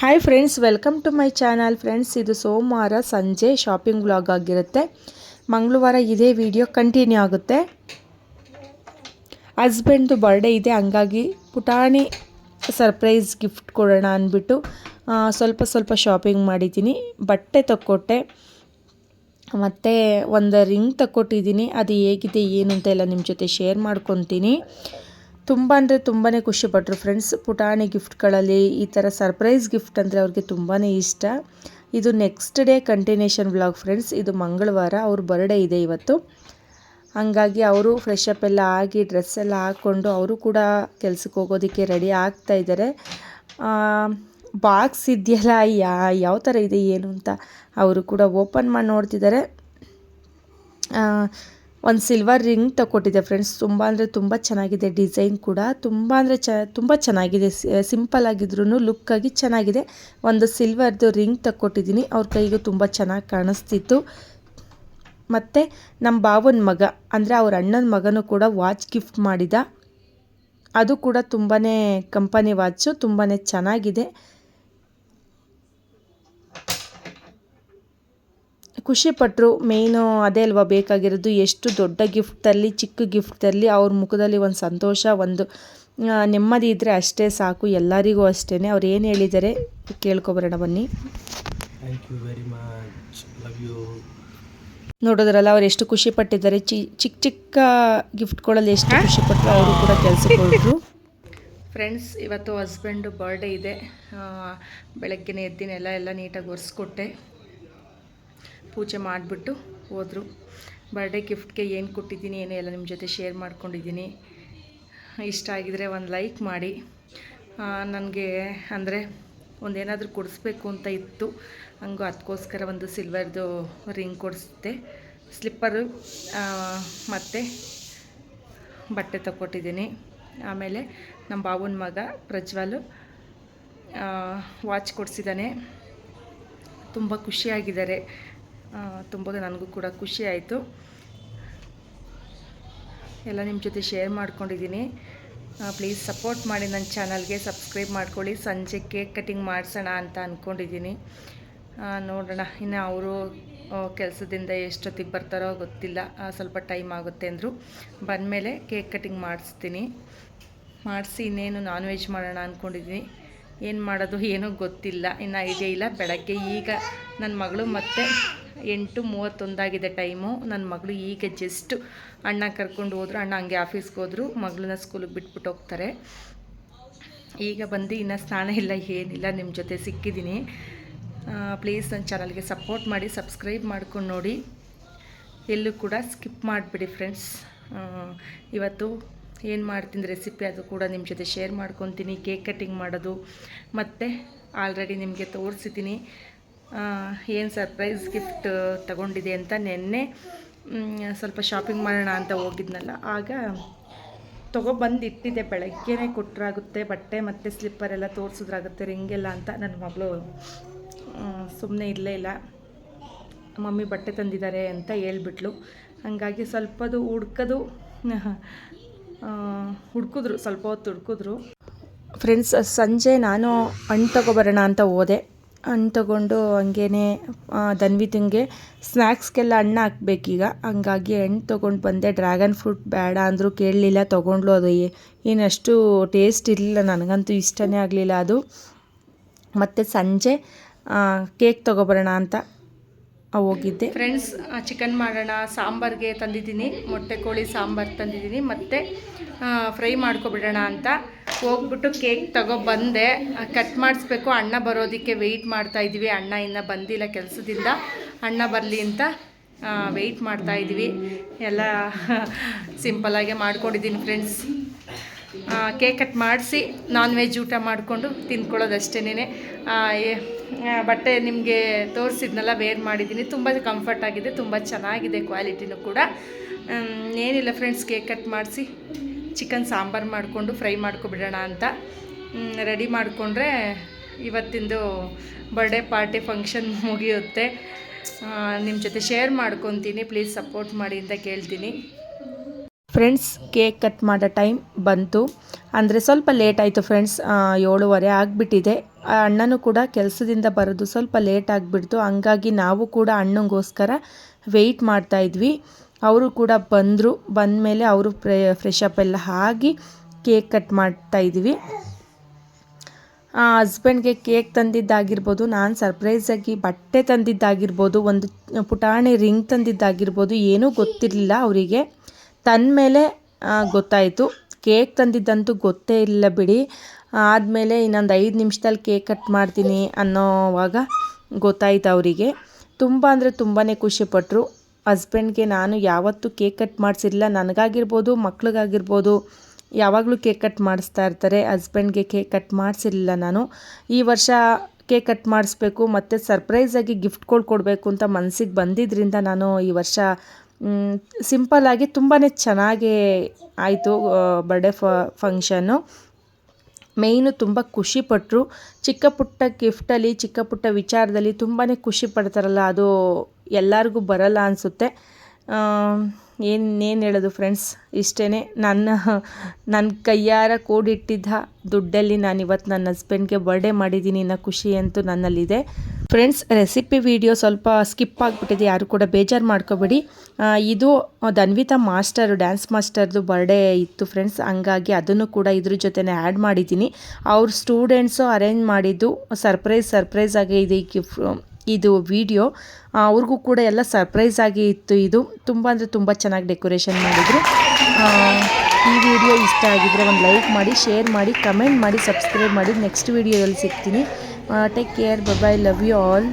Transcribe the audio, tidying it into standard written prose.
Hi friends, welcome to my channel. Friends, ಇದು ಸೋಮವಾರ ಸಂಜೆ ಶಾಪಿಂಗ್ ವ್ಲಾಗ್ ಆಗಿರುತ್ತೆ. ಮಂಗಳವಾರ ಇದೇ ವಿಡಿಯೋ ಕಂಟಿನ್ಯೂ ಆಗುತ್ತೆ. ಹಸ್ಬೆಂಡ್ದು ಬರ್ಡೇ ಇದೆ, ಹಂಗಾಗಿ ಪುಟಾಣಿ ಸರ್ಪ್ರೈಸ್ ಗಿಫ್ಟ್ ಕೊಡೋಣ ಅಂದ್ಬಿಟ್ಟು ಸ್ವಲ್ಪ ಶಾಪಿಂಗ್ ಮಾಡಿದ್ದೀನಿ. ಬಟ್ಟೆ ತಕ್ಕೊಟ್ಟೆ ಮತ್ತು ಒಂದು ರಿಂಗ್ ತಕ್ಕೊಟ್ಟಿದ್ದೀನಿ. ಅದು ಹೇಗಿದೆ ಏನು ಅಂತ ಎಲ್ಲ ನಿಮ್ಮ ಜೊತೆ ಶೇರ್ ಮಾಡ್ಕೊತೀನಿ. ತುಂಬ ಅಂದರೆ ತುಂಬಾ ಖುಷಿಪಟ್ಟರು ಫ್ರೆಂಡ್ಸ್. ಪುಟಾಣಿ ಗಿಫ್ಟ್ಗಳಲ್ಲಿ ಈ ಥರ ಸರ್ಪ್ರೈಸ್ ಗಿಫ್ಟ್ ಅಂದರೆ ಅವ್ರಿಗೆ ತುಂಬಾ ಇಷ್ಟ. ಇದು next day continuation vlog friends. ಇದು ಮಂಗಳವಾರ, ಅವ್ರ ಬರ್ಡೇ ಇದೆ ಇವತ್ತು. ಹಾಗಾಗಿ ಅವರು ಫ್ರೆಶ್ ಅಪ್ ಎಲ್ಲ ಆಗಿ ಡ್ರೆಸ್ ಎಲ್ಲ ಹಾಕ್ಕೊಂಡು ಅವರು ಕೂಡ ಕೆಲ್ಸಕ್ಕೆ ಹೋಗೋದಕ್ಕೆ ರೆಡಿ ಆಗ್ತಾ ಇದ್ದಾರೆ. ಬಾಕ್ಸ್ ಇದೆಯಲ್ಲ ಯಾವ ಥರ ಇದೆ ಏನು ಅಂತ ಅವರು ಕೂಡ ಓಪನ್ ಮಾಡಿ ನೋಡ್ತಿದ್ದಾರೆ. ಒಂದು ಸಿಲ್ವರ್ ರಿಂಗ್ ತಗೊಟ್ಟಿದ್ದೆ ಫ್ರೆಂಡ್ಸ್. ತುಂಬ ಅಂದರೆ ತುಂಬ ಚೆನ್ನಾಗಿದೆ. ಡಿಸೈನ್ ಕೂಡ ತುಂಬ ಅಂದರೆ ತುಂಬ ಚೆನ್ನಾಗಿದೆ. ಸಿಂಪಲ್ ಆಗಿದ್ರೂ ಲುಕ್ಕಾಗಿ ಚೆನ್ನಾಗಿದೆ. ಒಂದು ಸಿಲ್ವರ್ದು ರಿಂಗ್ ತಗೊಟ್ಟಿದ್ದೀನಿ. ಅವ್ರ ಕೈಗೂ ತುಂಬ ಚೆನ್ನಾಗಿ ಕಾಣಿಸ್ತಿತ್ತು. ಮತ್ತು ನಮ್ಮ ಬಾವನ ಮಗ ಅಂದರೆ ಅವ್ರ ಅಣ್ಣನ ಮಗನೂ ಕೂಡ ವಾಚ್ ಗಿಫ್ಟ್ ಮಾಡಿದ. ಅದು ಕೂಡ ತುಂಬಾ ಕಂಪನಿ ವಾಚು, ತುಂಬಾ ಚೆನ್ನಾಗಿದೆ. ಖುಷಿಪಟ್ಟರು. ಮೇಯ್ನು ಅದೇ ಅಲ್ವಾ ಬೇಕಾಗಿರೋದು. ಎಷ್ಟು ದೊಡ್ಡ ಗಿಫ್ಟ್ ತರಲಿ, ಚಿಕ್ಕ ಗಿಫ್ಟ್ ತರಲಿ, ಅವ್ರ ಮುಖದಲ್ಲಿ ಒಂದು ಸಂತೋಷ, ಒಂದು ನೆಮ್ಮದಿ ಇದ್ದರೆ ಅಷ್ಟೇ ಸಾಕು. ಎಲ್ಲರಿಗೂ ಅಷ್ಟೇ. ಅವ್ರು ಏನು ಹೇಳಿದ್ದಾರೆ ಕೇಳ್ಕೊಬರೋಣ ಬನ್ನಿ. ನೋಡೋದ್ರಲ್ಲ ಅವ್ರು ಎಷ್ಟು ಖುಷಿ ಪಟ್ಟಿದ್ದಾರೆ. ಚಿಕ್ಕ ಗಿಫ್ಟ್ಗಳಲ್ಲಿ ಎಷ್ಟು ಖುಷಿಪಟ್ಟರು. ಅವರು ಕೂಡ ಕೆಲಸಕ್ಕೆ ಹೋದರು. ಫ್ರೆಂಡ್ಸ್, ಇವತ್ತು ಹಸ್ಬೆಂಡು ಬರ್ಡೇ ಇದೆ. ಬೆಳಗ್ಗೆನೇ ಎದ್ದಿನ ಎಲ್ಲ ನೀಟಾಗಿ ಒರೆಸ್ಕೊಟ್ಟೆ, ಪೂಜೆ ಮಾಡಿಬಿಟ್ಟು ಹೋದರು. ಬರ್ಡೇ ಗಿಫ್ಟ್ಗೆ ಏನು ಕೊಟ್ಟಿದ್ದೀನಿ ಏನು ಎಲ್ಲ ನಿಮ್ಮ ಜೊತೆ ಶೇರ್ ಮಾಡ್ಕೊಂಡಿದ್ದೀನಿ. ಇಷ್ಟ ಆಗಿದರೆ ಒಂದು ಲೈಕ್ ಮಾಡಿ. ನನಗೆ ಅಂದರೆ ಒಂದೇನಾದರೂ ಕೊಡಿಸ್ಬೇಕು ಅಂತ ಇತ್ತು. ಹಂಗೂ ಅದಕ್ಕೋಸ್ಕರ ಒಂದು ಸಿಲ್ವರ್ದು ರಿಂಗ್ ಕೊಡಿಸ್ದೆ, ಸ್ಲಿಪ್ಪರು ಮತ್ತು ಬಟ್ಟೆ ತಗೊಟ್ಟಿದ್ದೀನಿ. ಆಮೇಲೆ ನಮ್ಮ ಬಾವನ ಮಗ ಪ್ರಜ್ವಲ್ ವಾಚ್ ಕೊಡಿಸಿದ್ದಾನೆ. ತುಂಬ ಖುಷಿಯಾಗಿದ್ದಾರೆ. ತುಂಬ ನನಗೂ ಕೂಡ ಖುಷಿ ಆಯಿತು. ಎಲ್ಲ ನಿಮ್ಮ ಜೊತೆ ಶೇರ್ ಮಾಡ್ಕೊಂಡಿದ್ದೀನಿ. ಪ್ಲೀಸ್ ಸಪೋರ್ಟ್ ಮಾಡಿ. ನನ್ನ ಚಾನಲ್ಗೆ ಸಬ್ಸ್ಕ್ರೈಬ್ ಮಾಡ್ಕೊಳ್ಳಿ. ಸಂಜೆ ಕೇಕ್ ಕಟಿಂಗ್ ಮಾಡಿಸೋಣ ಅಂತ ಅಂದ್ಕೊಂಡಿದ್ದೀನಿ. ನೋಡೋಣ, ಇನ್ನು ಅವರು ಕೆಲಸದಿಂದ ಎಷ್ಟೊತ್ತಿಗೆ ಬರ್ತಾರೋ ಗೊತ್ತಿಲ್ಲ. ಸ್ವಲ್ಪ ಟೈಮ್ ಆಗುತ್ತೆ ಅಂದರು. ಬಂದಮೇಲೆ ಕೇಕ್ ಕಟಿಂಗ್ ಮಾಡಿಸಿ ಇನ್ನೇನು ನಾನ್ ವೆಜ್ ಮಾಡೋಣ ಅಂದ್ಕೊಂಡಿದ್ದೀನಿ. ಏನು ಮಾಡೋದು ಏನೋ ಗೊತ್ತಿಲ್ಲ, ಇನ್ನು ಐಡಿಯಾ ಇಲ್ಲ. ಬೆಳಗ್ಗೆ ಈಗ ನನ್ನ ಮಗಳು ಮತ್ತು 8:31 ಟೈಮು. ನನ್ನ ಮಗಳು ಈಗ ಜಸ್ಟ್ ಅಣ್ಣ ಕರ್ಕೊಂಡು ಹೋದ್ರು. ಅಣ್ಣ ಹಂಗೆ ಆಫೀಸ್ಗೆ ಹೋದರು. ಮಗಳನ್ನ ಸ್ಕೂಲಿಗೆ ಬಿಟ್ಬಿಟ್ಟು ಹೋಗ್ತಾರೆ. ಈಗ ಬಂದು ಇನ್ನು ಸ್ನಾನ ಇಲ್ಲ ಏನಿಲ್ಲ, ನಿಮ್ಮ ಜೊತೆ ಸಿಕ್ಕಿದ್ದೀನಿ. ಪ್ಲೀಸ್ ನನ್ನ ಚಾನಲ್ಗೆ ಸಪೋರ್ಟ್ ಮಾಡಿ, ಸಬ್ಸ್ಕ್ರೈಬ್ ಮಾಡ್ಕೊಂಡು ನೋಡಿ. ಎಲ್ಲೂ ಕೂಡ ಸ್ಕಿಪ್ ಮಾಡಿಬಿಡಿ ಫ್ರೆಂಡ್ಸ್. ಇವತ್ತು ಏನು ಮಾಡ್ತೀನಿ ರೆಸಿಪಿ ಅದು ಕೂಡ ನಿಮ್ಮ ಜೊತೆ ಶೇರ್ ಮಾಡ್ಕೊತೀನಿ. ಕೇಕ್ ಕಟಿಂಗ್ ಮಾಡೋದು ಮತ್ತು ಆಲ್ರೆಡಿ ನಿಮಗೆ ತೋರಿಸಿದ್ದೀನಿ ಏನು ಸರ್ಪ್ರೈಸ್ ಗಿಫ್ಟ್ ತಗೊಂಡಿದೆ ಅಂತ. ನೆನ್ನೆ ಸ್ವಲ್ಪ ಶಾಪಿಂಗ್ ಮಾಡೋಣ ಅಂತ ಹೋಗಿದ್ನಲ್ಲ, ಆಗ ತೊಗೊಬಂದು ಇಟ್ಟಿದ್ದೆ. ಬೆಳಗ್ಗೆನೇ ಕೊಟ್ಟರಾಗುತ್ತೆ ಬಟ್ಟೆ ಮತ್ತು ಸ್ಲಿಪ್ಪರೆಲ್ಲ ತೋರಿಸಿದ್ರಾಗುತ್ತೆ, ರಿಂಗೆಲ್ಲ ಅಂತ. ನನ್ನ ಮಗಳು ಸುಮ್ಮನೆ ಇರಲೇ ಇಲ್ಲ. ಮಮ್ಮಿ ಬಟ್ಟೆ ತಂದಿದ್ದಾರೆ ಅಂತ ಹೇಳ್ಬಿಟ್ಲು. ಹಾಗಾಗಿ ಸ್ವಲ್ಪದು ಹುಡ್ಕಿದ್ರು, ಸ್ವಲ್ಪ ಹೊತ್ತು ಹುಡ್ಕಿದ್ರು ಫ್ರೆಂಡ್ಸ್. ಸಂಜೆ ನಾನು ಹಣ್ಣು ತೊಗೊಬರೋಣ ಅಂತ ಹೋದೆ. ಹಣ್ಣು ತೊಗೊಂಡು ಹಂಗೇ ಧನ್ವಿತಂಗೆ ಸ್ನ್ಯಾಕ್ಸ್ಗೆಲ್ಲ ಹಣ್ಣು ಹಾಕ್ಬೇಕೀಗ. ಹಂಗಾಗಿ ಹಣ್ಣು ತೊಗೊಂಡು ಬಂದೆ. ಡ್ರ್ಯಾಗನ್ ಫ್ರೂಟ್ ಬೇಡ ಅಂದರೂ ಕೇಳಲಿಲ್ಲ, ತೊಗೊಂಡ್ಲು. ಅದು ಏನಷ್ಟು ಟೇಸ್ಟ್ ಇರಲಿಲ್ಲ, ನನಗಂತೂ ಇಷ್ಟನೇ ಆಗಲಿಲ್ಲ ಅದು. ಮತ್ತು ಸಂಜೆ ಕೇಕ್ ತೊಗೊಬರೋಣ ಅಂತ ಹೋಗಿದ್ದೆ ಫ್ರೆಂಡ್ಸ್. ಚಿಕನ್ ಮಾಡೋಣ, ಸಾಂಬಾರಿಗೆ ತಂದಿದ್ದೀನಿ. ಮೊಟ್ಟೆ ಕೋಳಿ ಸಾಂಬಾರು ತಂದಿದ್ದೀನಿ, ಮತ್ತು ಫ್ರೈ ಮಾಡ್ಕೊಬಿಡೋಣ ಅಂತ ಹೋಗ್ಬಿಟ್ಟು ಕೇಕ್ ತಗೊಬಂದೆ. ಕಟ್ ಮಾಡಿಸ್ಬೇಕು. ಅಣ್ಣ ಬರೋದಕ್ಕೆ ವೆಯ್ಟ್ ಮಾಡ್ತಾಯಿದ್ವಿ. ಅಣ್ಣ ಇನ್ನೂ ಬಂದಿಲ್ಲ ಕೆಲಸದಿಂದ. ಅಣ್ಣ ಬರಲಿ ಅಂತ ವೆಯ್ಟ್ ಮಾಡ್ತಾಯಿದ್ವಿ. ಎಲ್ಲ ಸಿಂಪಲಾಗೆ ಮಾಡ್ಕೊಂಡಿದ್ದೀನಿ ಫ್ರೆಂಡ್ಸ್. ಕೇಕ್ ಕಟ್ ಮಾಡಿಸಿ ನಾನ್ ವೆಜ್ ಊಟ ಮಾಡಿಕೊಂಡು ತಿಂದ್ಕೊಳ್ಳೋದಷ್ಟೇನೆ. ಬಟ್ಟೆ ನಿಮಗೆ ತೋರಿಸಿದ್ನೆಲ್ಲ ವೇರ್ ಮಾಡಿದ್ದೀನಿ. ತುಂಬ ಕಂಫರ್ಟ್ ಆಗಿದೆ, ತುಂಬ ಚೆನ್ನಾಗಿದೆ, ಕ್ವಾಲಿಟಿನೂ ಕೂಡ. ಏನಿಲ್ಲ ಫ್ರೆಂಡ್ಸ್, ಕೇಕ್ ಕಟ್ ಮಾಡಿಸಿ ಚಿಕನ್ ಸಾಂಬಾರು ಮಾಡಿಕೊಂಡು ಫ್ರೈ ಮಾಡ್ಕೊಬಿಡೋಣ ಅಂತ ರೆಡಿ ಮಾಡಿಕೊಂಡ್ರೆ ಇವತ್ತಿಂದು ಬರ್ಡೇ ಪಾರ್ಟಿ ಫಂಕ್ಷನ್ ಮುಗಿಯುತ್ತೆ. ನಿಮ್ಮ ಜೊತೆ ಶೇರ್ ಮಾಡ್ಕೊತೀನಿ. ಪ್ಲೀಸ್ ಸಪೋರ್ಟ್ ಮಾಡಿ ಅಂತ ಕೇಳ್ತೀನಿ ಫ್ರೆಂಡ್ಸ್. ಕೇಕ್ ಕಟ್ ಮಾಡೋ ಟೈಮ್ ಬಂತು. ಅಂದರೆ ಸ್ವಲ್ಪ ಲೇಟ್ ಆಯಿತು ಫ್ರೆಂಡ್ಸ್, 7:30 ಆಗಿಬಿಟ್ಟಿದೆ. ಅಣ್ಣನೂ ಕೂಡ ಕೆಲಸದಿಂದ ಬರೋದು ಸ್ವಲ್ಪ ಲೇಟ್ ಆಗಿಬಿಡ್ತು. ಹಂಗಾಗಿ ನಾವು ಕೂಡ ಅಣ್ಣಂಗೋಸ್ಕರ ವೆಯ್ಟ್ ಮಾಡ್ತಾಯಿದ್ವಿ. ಅವರು ಕೂಡ ಬಂದರು. ಬಂದಮೇಲೆ ಅವರು ಫ್ರೆಶ್ ಅಪ್ ಎಲ್ಲ ಆಗಿ ಕೇಕ್ ಕಟ್ ಮಾಡ್ತಾಯಿದ್ವಿ. ಹಸ್ಬೆಂಡ್ಗೆ ಕೇಕ್ ತಂದಿದ್ದಾಗಿರ್ಬೋದು, ನಾನು ಸರ್ಪ್ರೈಸಾಗಿ ಬಟ್ಟೆ ತಂದಿದ್ದಾಗಿರ್ಬೋದು, ಒಂದು ಪುಟಾಣಿ ರಿಂಗ್ ತಂದಿದ್ದಾಗಿರ್ಬೋದು, ಏನೂ ಗೊತ್ತಿರಲಿಲ್ಲ ಅವರಿಗೆ. ತಂದಮೇಲೆ ಗೊತ್ತಾಯಿತು. ಕೇಕ್ ತಂದಿದ್ದಂತೂ ಗೊತ್ತೇ ಇಲ್ಲ ಬಿಡಿ. ಆದಮೇಲೆ ಇನ್ನೊಂದು 5 ನಿಮಿಷದಲ್ಲಿ ಕೇಕ್ ಕಟ್ ಮಾಡ್ತೀನಿ ಅನ್ನೋವಾಗ ಗೊತ್ತಾಯಿತು ಅವರಿಗೆ. ತುಂಬ ಅಂದರೆ ತುಂಬಾ ಖುಷಿಪಟ್ಟರು. ಹಸ್ಬೆಂಡ್ಗೆ ನಾನು ಯಾವತ್ತೂ ಕೇಕ್ ಕಟ್ ಮಾಡಿಸಿರಲಿಲ್ಲ. ನನಗಾಗಿರ್ಬೋದು, ಮಕ್ಳಿಗಾಗಿರ್ಬೋದು ಯಾವಾಗಲೂ ಕೇಕ್ ಕಟ್ ಮಾಡಿಸ್ತಾ ಇರ್ತಾರೆ. ಹಸ್ಬೆಂಡ್ಗೆ ಕೇಕ್ ಕಟ್ ಮಾಡಿಸಿರಲಿಲ್ಲ ನಾನು. ಈ ವರ್ಷ ಕೇಕ್ ಕಟ್ ಮಾಡಿಸ್ಬೇಕು ಮತ್ತು ಸರ್ಪ್ರೈಸಾಗಿ ಗಿಫ್ಟ್ಗಳು ಕೊಡಬೇಕು ಅಂತ ಮನಸ್ಸಿಗೆ ಬಂದಿದ್ದರಿಂದ ನಾನು ಈ ವರ್ಷ ಸಿಂಪಲ್ಲಾಗಿ ತುಂಬಾ ಚೆನ್ನಾಗೇ ಆಯಿತು ಬರ್ಡೇ ಫಂಕ್ಷನ್ನು. ಮೇಯ್ನು ತುಂಬ ಖುಷಿಪಟ್ಟರು. ಚಿಕ್ಕ ಪುಟ್ಟ ಗಿಫ್ಟಲ್ಲಿ, ಚಿಕ್ಕ ಪುಟ್ಟ ವಿಚಾರದಲ್ಲಿ ತುಂಬಾ ಖುಷಿ ಪಡ್ತಾರಲ್ಲ, ಅದು ಎಲ್ಲರಿಗೂ ಬರಲ್ಲ ಅನಿಸುತ್ತೆ. ಏನು ಹೇಳೋದು ಫ್ರೆಂಡ್ಸ್, ಇಷ್ಟೇ. ನನ್ನ ಕೈಯಾರ ಕೂಡಿಟ್ಟಿದ್ದ ದುಡ್ಡಲ್ಲಿ ನಾನಿವತ್ತು ನನ್ನ ಹಸ್ಬೆಂಡ್ಗೆ ಬರ್ಡೇ ಮಾಡಿದ್ದೀನಿ ಅನ್ನೋ ಖುಷಿ ಅಂತೂ ನನ್ನಲ್ಲಿದೆ. ಫ್ರೆಂಡ್ಸ್, ರೆಸಿಪಿ ವಿಡಿಯೋ ಸ್ವಲ್ಪ ಸ್ಕಿಪ್ ಆಗಿಬಿಟ್ಟಿದೆ, ಯಾರು ಕೂಡ ಬೇಜಾರು ಮಾಡ್ಕೋಬೇಡಿ. ಇದು ಧನ್ವಿತಾ ಮಾಸ್ಟರು, ಡ್ಯಾನ್ಸ್ ಮಾಸ್ಟರ್ದು ಬರ್ಡೇ ಇತ್ತು ಫ್ರೆಂಡ್ಸ್. ಹಂಗಾಗಿ ಅದನ್ನು ಕೂಡ ಇದ್ರ ಜೊತೆನೇ ಆ್ಯಡ್ ಮಾಡಿದ್ದೀನಿ. ಅವ್ರ ಸ್ಟೂಡೆಂಟ್ಸು ಅರೇಂಜ್ ಮಾಡಿದ್ದು ಸರ್ಪ್ರೈಸ್ ಆಗಿ ಇದು ವಿಡಿಯೋ. ಅವ್ರಿಗೂ ಕೂಡ ಎಲ್ಲ ಸರ್ಪ್ರೈಸ್ ಆಗಿ ಇತ್ತು. ಇದು ತುಂಬ ಅಂದರೆ ತುಂಬ ಚೆನ್ನಾಗಿ ಡೆಕೋರೇಷನ್ ಮಾಡಿದರು. ಈ ವಿಡಿಯೋ ಇಷ್ಟ ಆಗಿದ್ದರೆ ಒಂದು ಲೈಕ್ ಮಾಡಿ, ಶೇರ್ ಮಾಡಿ, ಕಮೆಂಟ್ ಮಾಡಿ, ಸಬ್ಸ್ಕ್ರೈಬ್ ಮಾಡಿ. ನೆಕ್ಸ್ಟ್ ವಿಡಿಯೋದಲ್ಲಿ ಸಿಗ್ತೀನಿ. Take care, bye bye, love you all.